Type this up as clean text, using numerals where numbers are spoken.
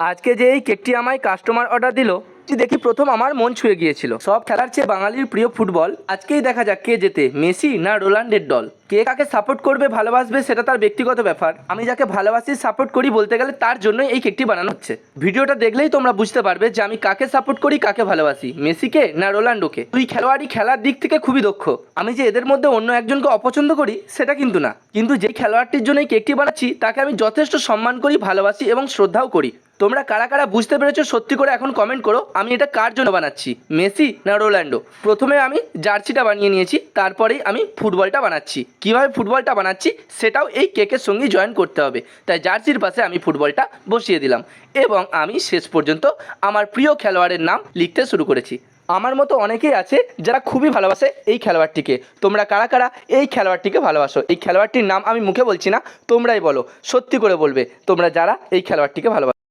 আজকে যে এই কেকটি আমায় কাস্টমার অর্ডার দিল দেখি প্রথম আমার মন ছুঁয়ে গিয়েছিল। সব খেলার চেয়ে বাঙালির প্রিয় ফুটবল। আজকেই দেখা যাক কে জেতে, মেসি না রোনাল্ডোর দল। কে কাকে সাপোর্ট করবে ভালোবাসবে সেটা তার ব্যক্তিগত ব্যাপার। আমি যাকে ভালোবাসি সাপোর্ট করি বলতে গেলে তার জন্যই এই কেকটি বানানো হচ্ছে। ভিডিওটা দেখলেই তোমরা বুঝতে পারবে যে আমি কাকে সাপোর্ট করি, কাকে ভালোবাসি, মেসিকে না রোনাল্ডোকে। দুই খেলোয়াড়ই খেলার দিক থেকে খুবই দক্ষ। আমি যে এদের মধ্যে অন্য একজনকে অপছন্দ করি সেটা কিন্তু না, কিন্তু যেই খেলোয়াড়টির জন্য এই কেকটি বানাচ্ছি তাকে আমি যথেষ্ট সম্মান করি, ভালোবাসি এবং শ্রদ্ধাও করি। তোমরা কারা কারা বুঝতে পেরেছো সত্যি করে এখন কমেন্ট করো আমি এটা কার জন্য বানাচ্ছি, মেসি না রোনাল্ডো। প্রথমে আমি জার্সিটা বানিয়ে নিয়েছি, তারপরেই আমি ফুটবলটা বানাচ্ছি। কিভাবে ফুটবলটা বানাচ্ছি সেটাও এই কেকের সঙ্গে জয়েন করতে হবে, তাই জার্সির পাশে আমি ফুটবলটা বসিয়ে দিলাম এবং আমি শেষ পর্যন্ত আমার প্রিয় খেলোয়াড়ের নাম লিখতে শুরু করেছি। আমার মতো অনেকেই আছে যারা খুবই ভালোবাসে এই খেলোয়াড়টিকে। তোমরা কারা কারা এই খেলোয়াড়টিকে ভালোবাসো? এই খেলোয়াড়টির নাম আমি মুখে বলছি না, তোমরাই বলো, সত্যি করে বলবে তোমরা যারা এই খেলোয়াড়টিকে ভালোবাসো।